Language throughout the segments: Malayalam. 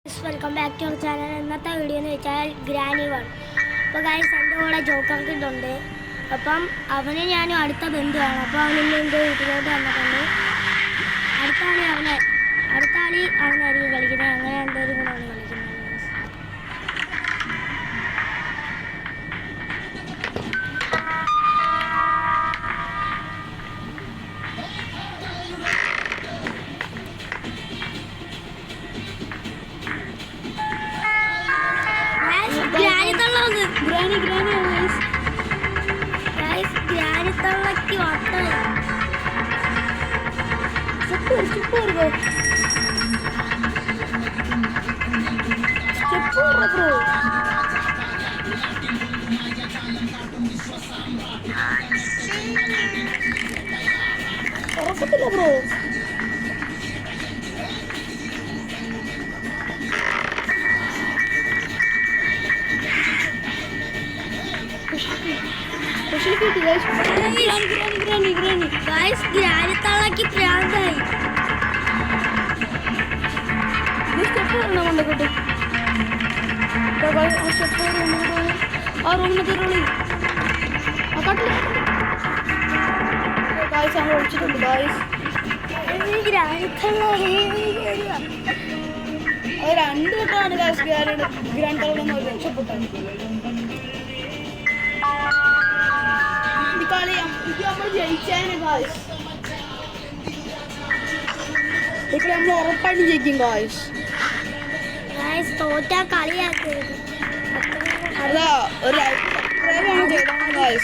Welcome back to our channel. ഇന്നത്തെ വീഡിയോ എന്ന് വെച്ചാൽ ഗ്രാനി വൺ. അപ്പോൾ ഗൈസ് എൻ്റെ കൂടെ ജോക്കർ കിഡ് ഉണ്ട്. അപ്പം അവന് ഞാനും അടുത്ത ബന്ധുവാണ്. അപ്പോൾ അവനിന്ന് എൻ്റെ വീട്ടിലോട്ട് വന്നിട്ടുണ്ട്. അടുത്ത കളി അവനായിരിക്കും കളിക്കുന്നത്. അങ്ങനെ രണ്ടുപേരും കൂടെ ആണ് കളിക്കുന്നത്. ഗ്രാനിത്തള്ളക്ക് വട്ടായി ഉറക്കത്തില്ല ബ്രോ. ഗ്രാനിത്തള്ളക്ക് പ്രാന്തായി. രണ്ടു വട്ടമാണ് ഗ്രാൻഡ് രക്ഷപ്പെട്ടത്. കളി നമ്മൾ ജയിച്ചേനെ ഗായ്സ്. നമ്മൾ ഉറപ്പായിട്ടും ജയിക്കും ഗായ്സ്. തോറ്റാ കളിയാക്കരുത്. അതാ ഒരു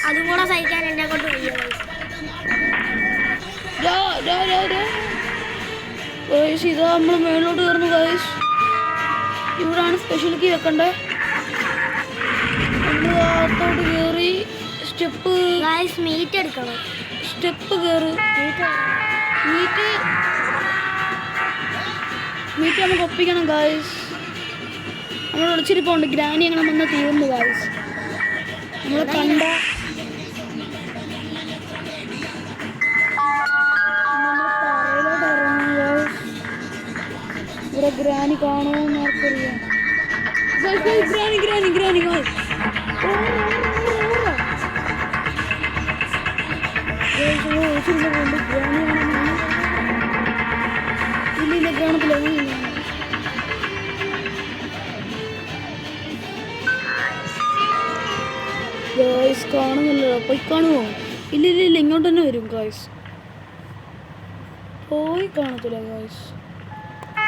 അതും കൂടെ സഹിക്കാൻ എന്നെ കൊണ്ട് വയ്യ. ഇതാ നമ്മൾ മേളിലോട്ട് കയറുന്നു ഗായ്സ്. ഇവിടാണ് സ്പെഷ്യൽ കീ വെക്കണ്ടേ. നമ്മൾ അകത്തോട്ട് കയറി സ്റ്റെപ്പ് മീറ്റ് എടുക്കണം. സ്റ്റെപ്പ് കയറി മീറ്റ് നമുക്ക് ഒപ്പിക്കണം ഗായ്സ്. നമ്മൾ വിളിച്ചിരിപ്പുണ്ട്. ഗ്രാനി അങ്ങനെ വന്ന് തീർന്നു ഗായ്സ്. നമ്മൾ കണ്ട തറയിലോട്ട് ഇറങ്ങും ഗായ്സ്. ഇവിടെ ഗ്രാനി കാണുമെന്ന് ആർക്കറിയാം. Granny granny granny guys. ഇല്ല ഗ്രാമത്തില ഗായ്സ് കാണുന്നില്ല. പോയി കാണുമോ? ഇല്ല ഇങ്ങോട്ട് തന്നെ വരും ഗായ്സ്. പോയി കാണത്തില്ല ഗായ്സ്.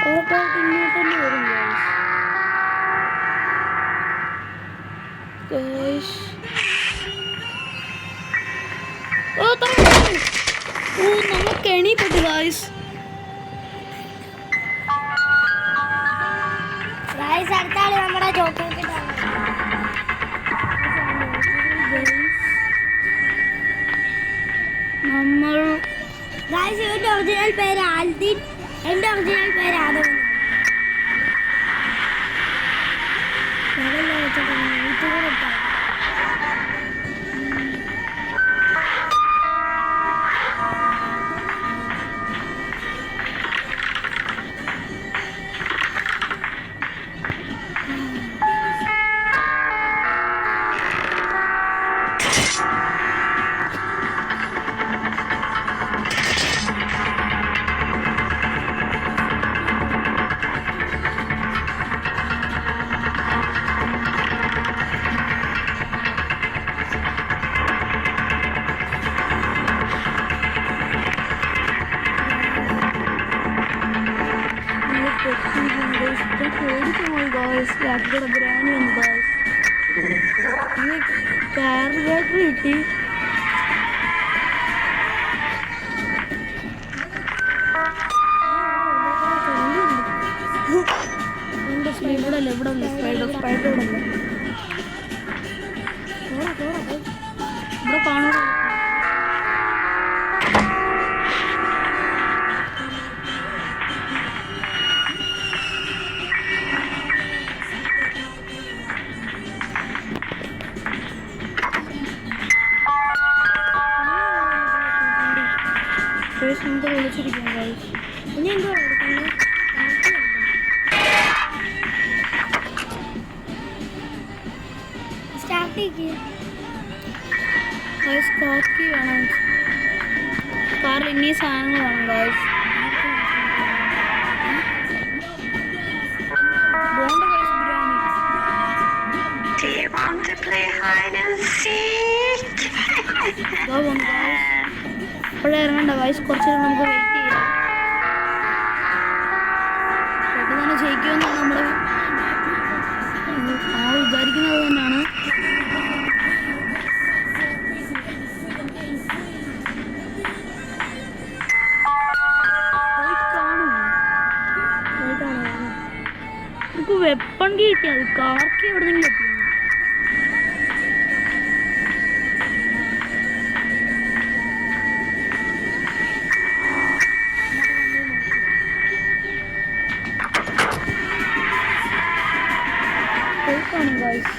ഉറപ്പായിട്ട് ഇങ്ങോട്ട് തന്നെ വരും ഗായ്സ്. നമ്മൾ കെണിപ്പെട്ടു ഗായ്സ്. അടുത്ത ആള് നമ്മുടെ ജോക്കർ കിഡാണ്. നമ്മൾ ഇവന്റെ ഒറിജിനൽ പേര് ആൽദിൻ. എന്റെ ഒറിജിനൽ പേര് ആദം. ഗ്രാനി വന്നു ഗായ്സ്. കാർബേറ്റർ കിട്ടി. ഇവിടെ അല്ല, ഇവിടെ സ്പൈഡർ ഇവിടെ അല്ല. ഇവിടെ കാണുക. വിളിച്ചിരിക്കുന്നു. ഇനി എന്തോ കാട്ടിക്ക് ഗൈസ് കാക്കി വേണം. കാറിൽ ഇനി സാധനങ്ങൾ വേണം guys. Bonda guys biryani. Do you want to play hide and seek? ഇപ്പോഴേ ഇറങ്ങണ്ട ഗൈസ്, കുറച്ച് നേരം നമുക്ക് വെയിറ്റ് ചെയ്യാം. പെട്ടെന്ന് തന്നെ ജയിക്കുമെന്നാണ് നമ്മൾ വിചാരിക്കുന്നത് തന്നെയാണ്. നമുക്ക് വെപ്പൺ കിട്ടിയത് കാർക്ക് എവിടെന്നെങ്കിലും എത്തിയാണ്. ഗൈസ്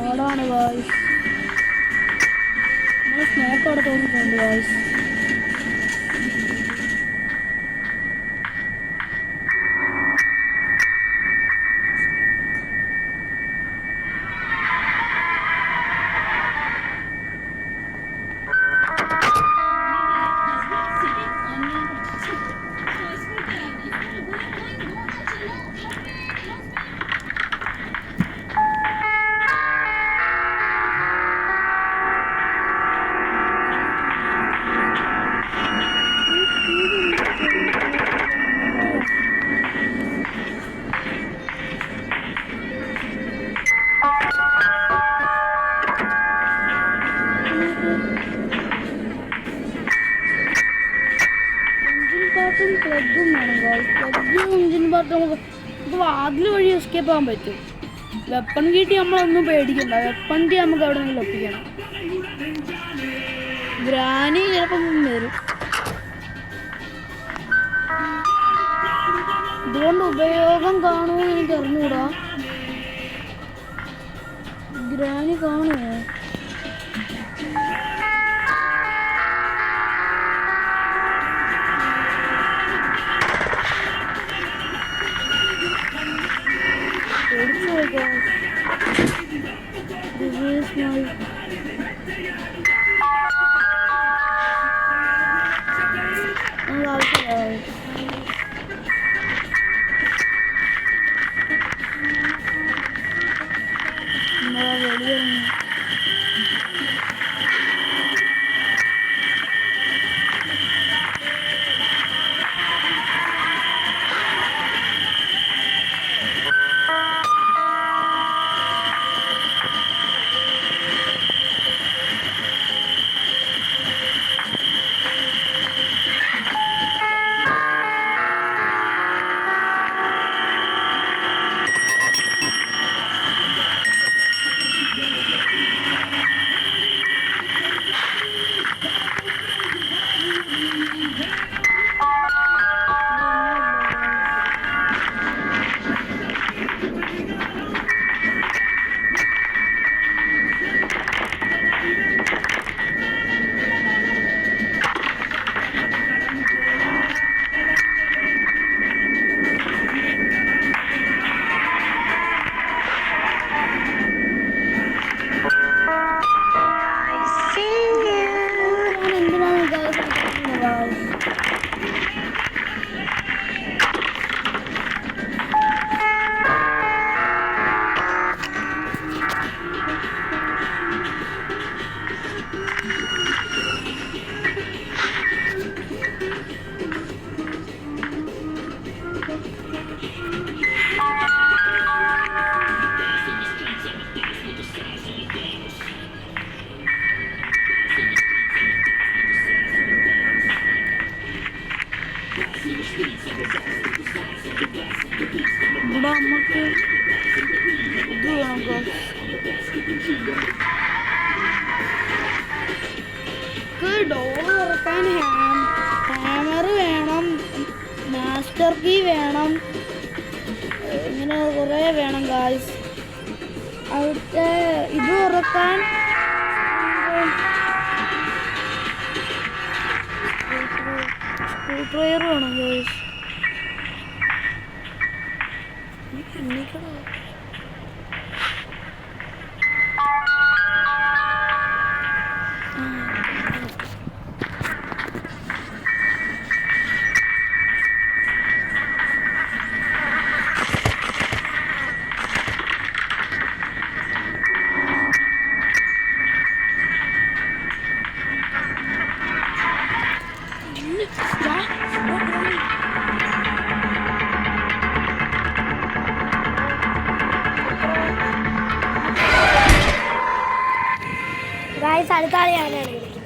ആടാണ് ഗൈസ്. നമ്മൾ സ്മോക്ക് അവിടെ തോന്നിട്ടുണ്ട് ഗൈസ്. പ്ലഗും വേണം ഗൈസ്. പ്ലഗും എഞ്ചിൻ പാർട്ട് നമുക്ക് വാതിൽ വഴി എസ്കേപ്പ് ആകാൻ പറ്റും. വെപ്പൺ കീട്ടി നമ്മളൊന്നും പേടിക്കണ്ട. വെപ്പൺ കീ നമുക്ക് അവിടെ നിന്ന് ഒപ്പിക്കണം. ഗ്രാനി ചിലപ്പം വരും. ഇതുകൊണ്ട് ഉപയോഗം കാണുമെന്ന് എനിക്ക് അറിഞ്ഞുകൂടാ. ഗ്രാനി കാണുമോ? ഇവിടെ നമുക്ക് ഇത് വേണം ഡോർ തുറക്കാൻ ഹാമർ വേണം, മാസ്റ്റർ കീ വേണം, ഇങ്ങനെ കുറേ വേണം ഗായ്സ്. അവിടുത്തെ ഇത് തുറക്കാൻ സ്ക്രൂ ഡ്രൈവർ വേണം ഗായ്സ്. ഗായ്സ് അടുത്ത ആളെ ഞാനാണ് വിളിക്കുന്നത്.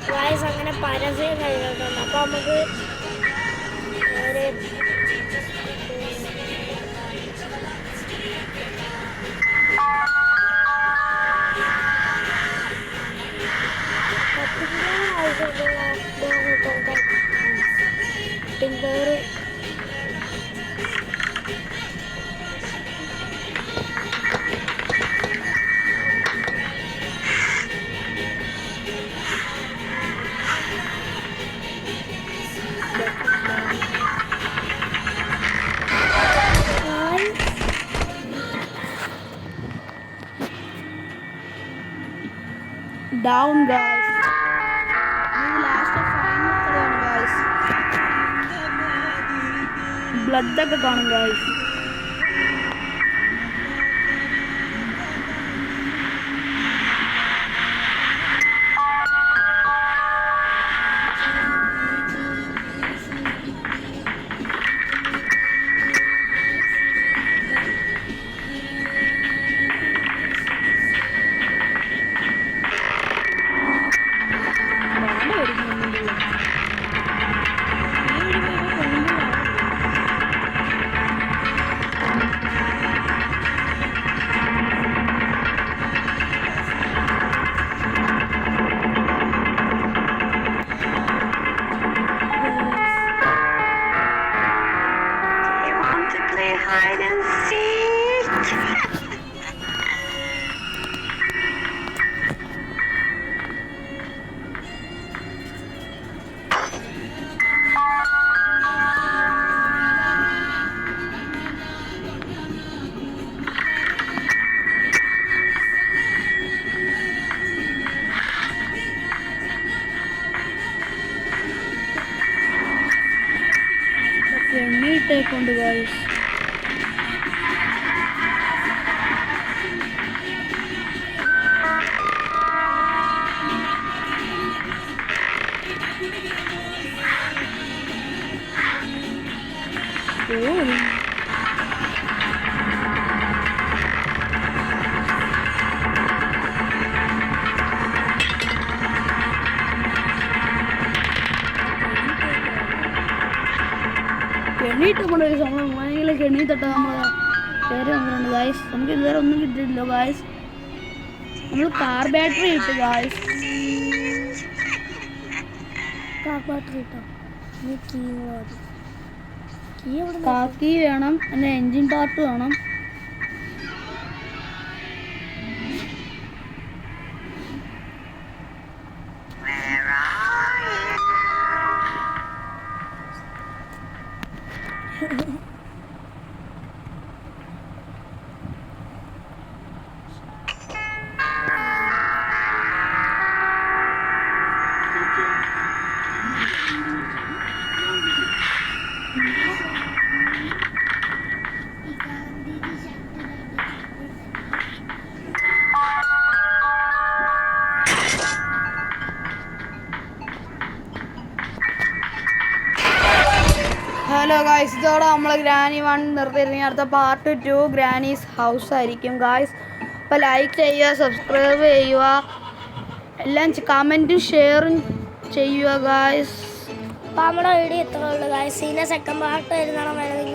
ഗായ്സ് അങ്ങനെ പരസ്യം കഴിഞ്ഞിട്ടുണ്ട്. അപ്പൊ നമുക്ക് down guys. Last final guys. Blood ഒക്കെ കാണും guys. Hide and seek. എണ്ണയിട്ടേക്കൊണ്ട് ഗായ്സ്. എണ്ണീട്ട് കൊണ്ട് നമ്മൾ മനെങ്കിലൊക്കെ എണ്ണി തൊട്ട് നമ്മൾ കയറി വന്നിട്ടുണ്ട് ഗായ്സ്. നമുക്ക് ഇതുവരെ ഒന്നും കിട്ടിയിട്ടില്ല ഗായ്സ്. നമ്മൾ കാർ ബാറ്ററി ഇട്ടു ഗായ്സ്. കാർ ബാറ്ററി ഇട്ടോ? കാക്കി വേണം, പിന്നെ എൻജിൻ പാർട്ട് വേണം. ഹലോ ഗായ്സ്, ഇതോടെ നമ്മൾ ഗ്രാനി 1 നിർത്തിയിരുന്നെങ്കിൽ അടുത്ത പാർട്ട് 2 ഗ്രാനീസ് ഹൗസ് ആയിരിക്കും ഗായ്സ്. അപ്പോൾ ലൈക്ക് ചെയ്യുക, സബ്സ്ക്രൈബ് ചെയ്യുക, എല്ലാം കമൻറ്റും ഷെയറും ചെയ്യുക ഗായ്സ്. അപ്പോൾ നമ്മുടെ വീഡിയോ ഇത്രേ ഉള്ളൂ ഗായ്സ്. ഇതിൻ്റെ സെക്കൻഡ് പാർട്ട് വരുന്നതാണ് വേണമെങ്കിൽ